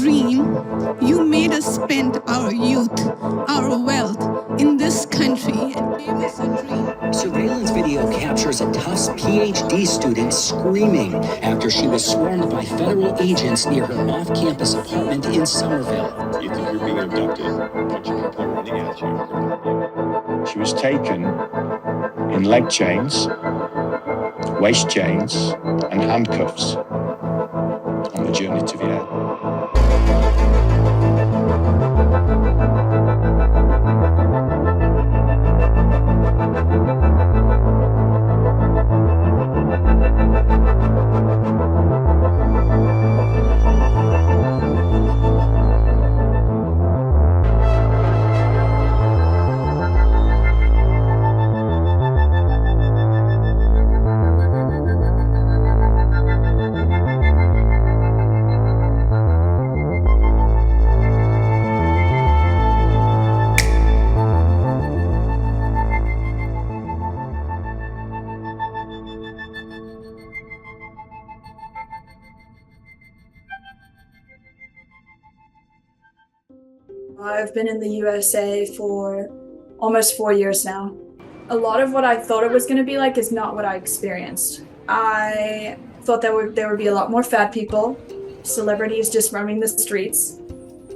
dream, you made us spend our youth, our wealth in this country and gave us a dream. Surveillance video captures a Tufts PhD student screaming after she was swarmed by federal agents near her off-campus apartment in Somerville. You think you're being abducted? Punching people are running at you. She was taken in leg chains, waist chains, and handcuffs on the journey to Vienna. I've been in the USA for almost 4 years now. A lot of what I thought it was going to be like is not what I experienced. I thought there would be a lot more fat people, celebrities just roaming the streets.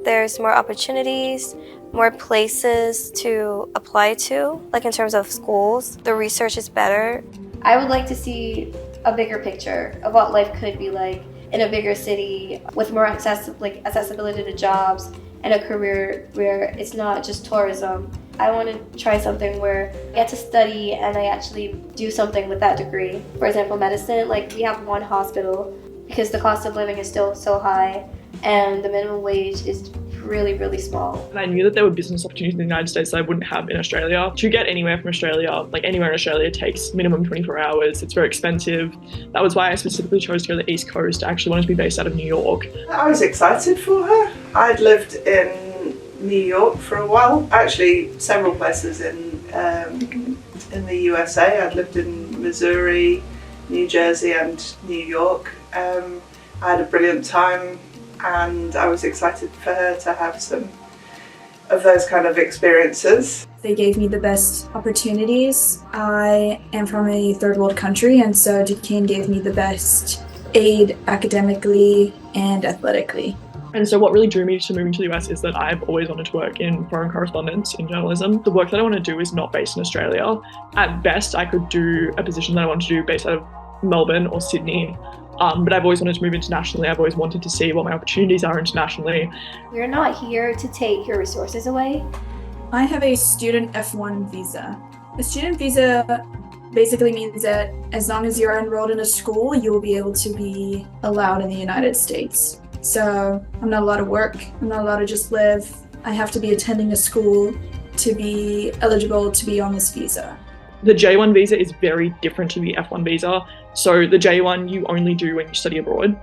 There's more opportunities, more places to apply to, like in terms of schools. The research is better. I would like to see a bigger picture of what life could be like in a bigger city with more accessibility to jobs and a career where it's not just tourism. I want to try something where I get to study and I actually do something with that degree. For example, medicine, like we have one hospital because the cost of living is still so high and the minimum wage is really, really small. And I knew that there were business opportunities in the United States that I wouldn't have in Australia. To get anywhere from Australia, like anywhere in Australia, takes minimum 24 hours. It's very expensive. That was why I specifically chose to go to the East Coast. I actually wanted to be based out of New York. I was excited for her. I'd lived in New York for a while, actually several places in the USA. I'd lived in Missouri, New Jersey and New York. I had a brilliant time and I was excited for her to have some of those kind of experiences. They gave me the best opportunities. I am from a third world country, and so Duquesne gave me the best aid academically and athletically. And so what really drew me to moving to the US is that I've always wanted to work in foreign correspondence in journalism. The work that I want to do is not based in Australia. At best, I could do a position that I want to do based out of Melbourne or Sydney. But I've always wanted to move internationally. I've always wanted to see what my opportunities are internationally. We're not here to take your resources away. I have a student F1 visa. A student visa basically means that as long as you're enrolled in a school, you will be able to be allowed in the United States. So I'm not allowed to work. I'm not allowed to just live. I have to be attending a school to be eligible to be on this visa. The J1 visa is very different to the F1 visa. So the J1 you only do when you study abroad.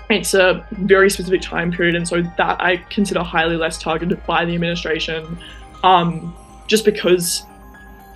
It's a very specific time period, and so that I consider highly less targeted by the administration, just because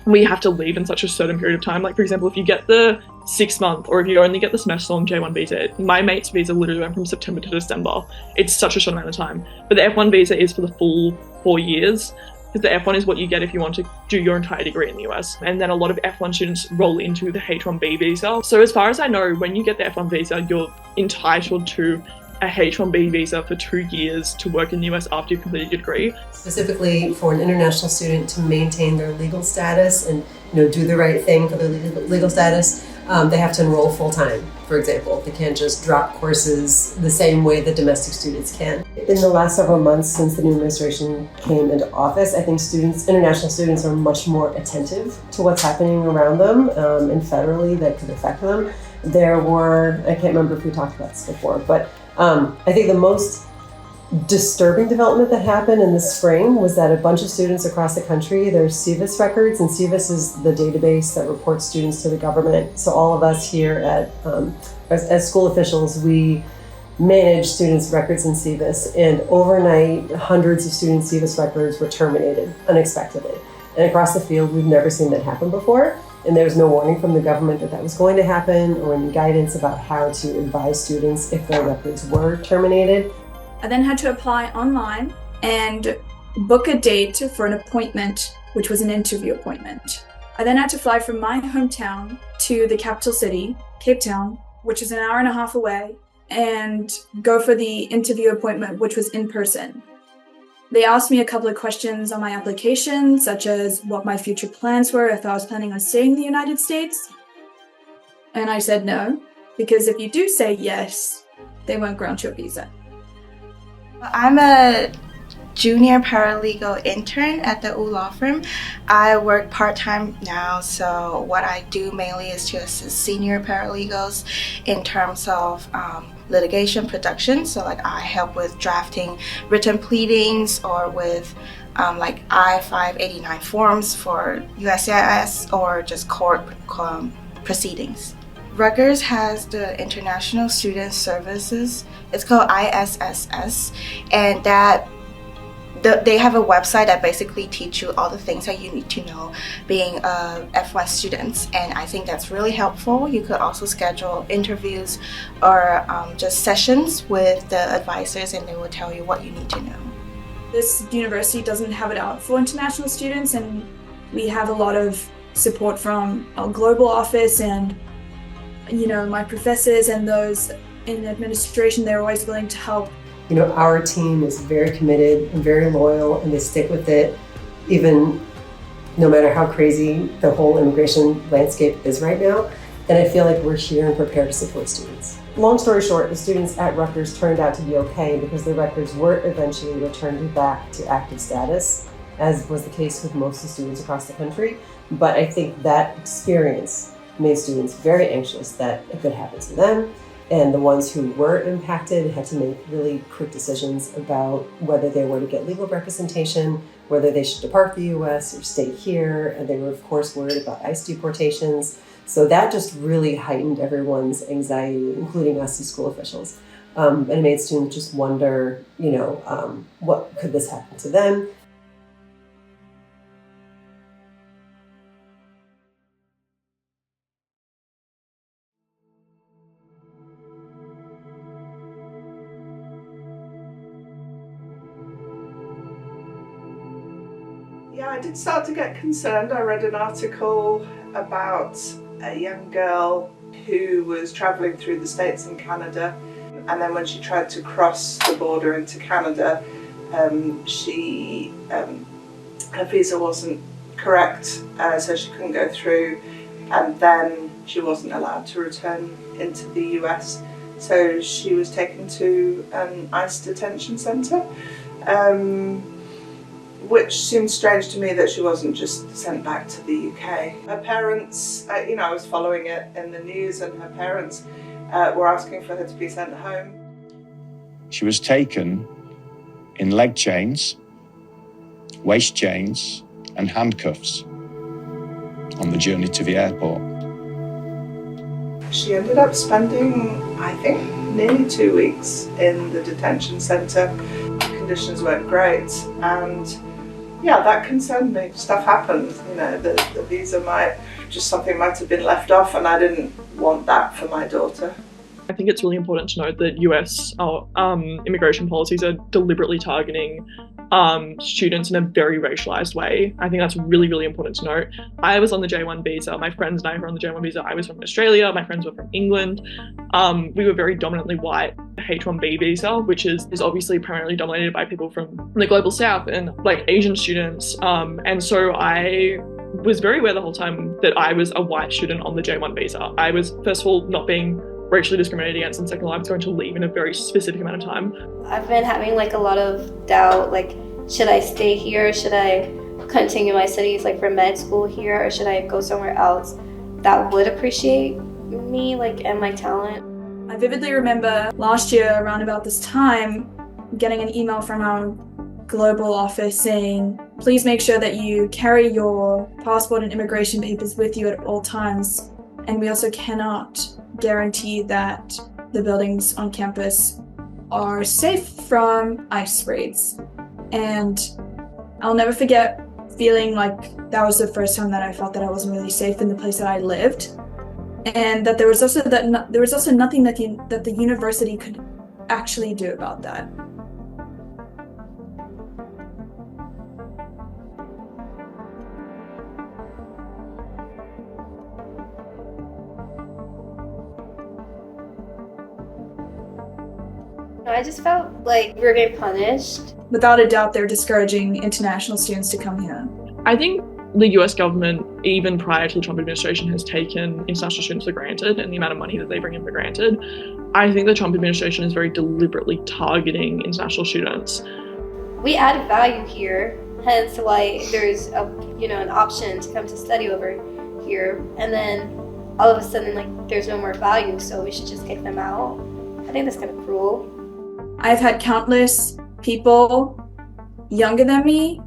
we have to leave in such a certain period of time. Like, for example, if you get the 6 month or if you only get the semester-long J1 visa, my mate's visa literally went from September to December. It's such a short amount of time. But the F1 visa is for the full 4 years. Because the F1 is what you get if you want to do your entire degree in the US. And then a lot of F1 students roll into the H1B visa. So as far as I know, when you get the F1 visa, you're entitled to a H1B visa for 2 years to work in the US after you've completed your degree. Specifically for an international student to maintain their legal status and do the right thing for their legal status, they have to enroll full-time, for example. They can't just drop courses the same way that domestic students can. In the last several months since the new administration came into office, I think international students are much more attentive to what's happening around them and federally that could affect them. There were, I can't remember if we talked about this before, but I think the most disturbing development that happened in the spring was that a bunch of students across the country, there's SEVIS records, and SEVIS is the database that reports students to the government. So all of us here at, as school officials, we manage students' records in SEVIS, and overnight, hundreds of students' SEVIS records were terminated unexpectedly. And across the field, we've never seen that happen before. And there was no warning from the government that that was going to happen or any guidance about how to advise students if their records were terminated. I then had to apply online and book a date for an appointment, which was an interview appointment. I then had to fly from my hometown to the capital city, Cape Town, which is an hour and a half away, and go for the interview appointment, which was in person. They asked me a couple of questions on my application, such as what my future plans were, if I was planning on staying in the United States. And I said no, because if you do say yes, they won't grant you a visa. I'm a junior paralegal intern at the U Law Firm. I work part-time now, so what I do mainly is to assist senior paralegals in terms of litigation production. So like I help with drafting written pleadings or with like I-589 forms for USCIS or just court proceedings. Rutgers has the International Student Services. It's called ISSS, and they have a website that basically teach you all the things that you need to know being a F1 student, and I think that's really helpful. You could also schedule interviews or just sessions with the advisors, and they will tell you what you need to know. This university doesn't have it out for international students, and we have a lot of support from our global office and my professors and those in administration. They're always willing to help. Our team is very committed and very loyal, and they stick with it, even no matter how crazy the whole immigration landscape is right now. And I feel like we're here and prepared to support students. Long story short, the students at Rutgers turned out to be okay because their records were eventually returned back to active status, as was the case with most of the students across the country. But I think that experience made students very anxious that it could happen to them. And the ones who were impacted had to make really quick decisions about whether they were to get legal representation, whether they should depart the US or stay here. And they were, of course, worried about ICE deportations. So that just really heightened everyone's anxiety, including us as school officials. And it made students just wonder, what could this happen to them? Yeah, I did start to get concerned. I read an article about a young girl who was travelling through the States and Canada, and then when she tried to cross the border into Canada, her visa wasn't correct, so she couldn't go through, and then she wasn't allowed to return into the US. So she was taken to an ICE detention centre. Which seems strange to me that she wasn't just sent back to the UK. Her parents, I was following it in the news, and her parents were asking for her to be sent home. She was taken in leg chains, waist chains, and handcuffs on the journey to the airport. She ended up spending, I think, nearly 2 weeks in the detention centre. Conditions weren't great, and yeah, that concerned me. Stuff happens, the visa something might have been left off, and I didn't want that for my daughter. I think it's really important to note that US immigration policies are deliberately targeting students in a very racialized way. I think that's really, really important to note. I was on the J1 visa. My friends and I were on the J1 visa. I was from Australia. My friends were from England. We were very dominantly white. H1B visa, which is obviously primarily dominated by people from the global south and like Asian students. And so I was very aware the whole time that I was a white student on the J1 visa. I was, first of all, not being racially discriminated against, and second of all, I was going to leave in a very specific amount of time. I've been having a lot of doubt, should I stay here? Should I continue my studies for med school here, or should I go somewhere else that would appreciate me and my talent? I vividly remember last year around about this time getting an email from our global office saying, please make sure that you carry your passport and immigration papers with you at all times. And we also cannot guarantee that the buildings on campus are safe from ICE raids. And I'll never forget feeling like that was the first time that I felt that I wasn't really safe in the place that I lived. And that there was also nothing that the university could actually do about that. I just felt like we were getting punished. Without a doubt, they're discouraging international students to come here. I think the US government, even prior to the Trump administration, has taken international students for granted and the amount of money that they bring in for granted. I think the Trump administration is very deliberately targeting international students. We add value here, hence why there's an option to come to study over here, and then all of a sudden there's no more value, so we should just kick them out. I think that's kind of cruel. I've had countless people younger than me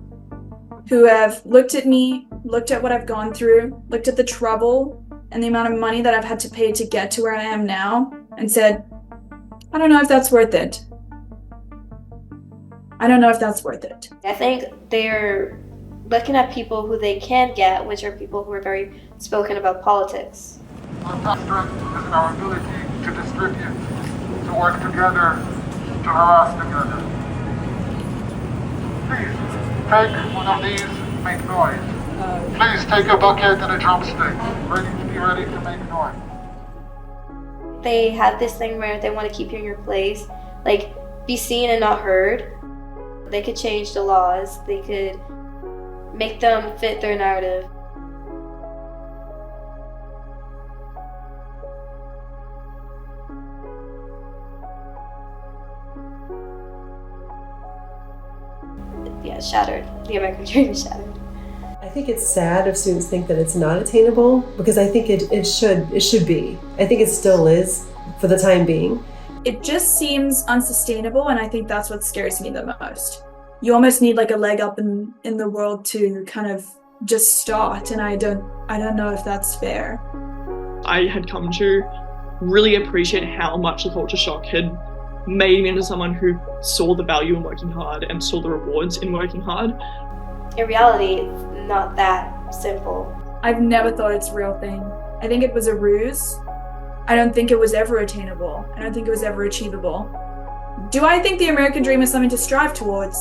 who have looked at me, looked at what I've gone through, looked at the trouble and the amount of money that I've had to pay to get to where I am now, and said, I don't know if that's worth it. I don't know if that's worth it. I think they're looking at people who they can get, which are people who are very spoken about politics. Our top strength is in our ability to distribute, to work together, to harass together. Please, take one of these, make noise. Please take a bucket and a drumstick, be ready to make noise. They have this thing where they want to keep you in your place, be seen and not heard. They could change the laws, they could make them fit their narrative. Yeah, shattered. The American dream is shattered. I think it's sad if students think that it's not attainable, because I think it should be. I think it still is for the time being. It just seems unsustainable, and I think that's what scares me the most. You almost need a leg up in the world to kind of just start, and I don't know if that's fair. I had come to really appreciate how much the culture shock had made me into someone who saw the value in working hard and saw the rewards in working hard. In reality, it's not that simple. I've never thought it's a real thing. I think it was a ruse. I don't think it was ever attainable. I don't think it was ever achievable. Do I think the American dream is something to strive towards?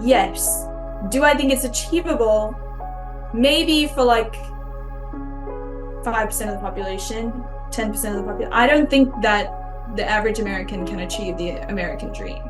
Yes. Do I think it's achievable? Maybe for 5% of the population, 10% of the population. I don't think that the average American can achieve the American dream.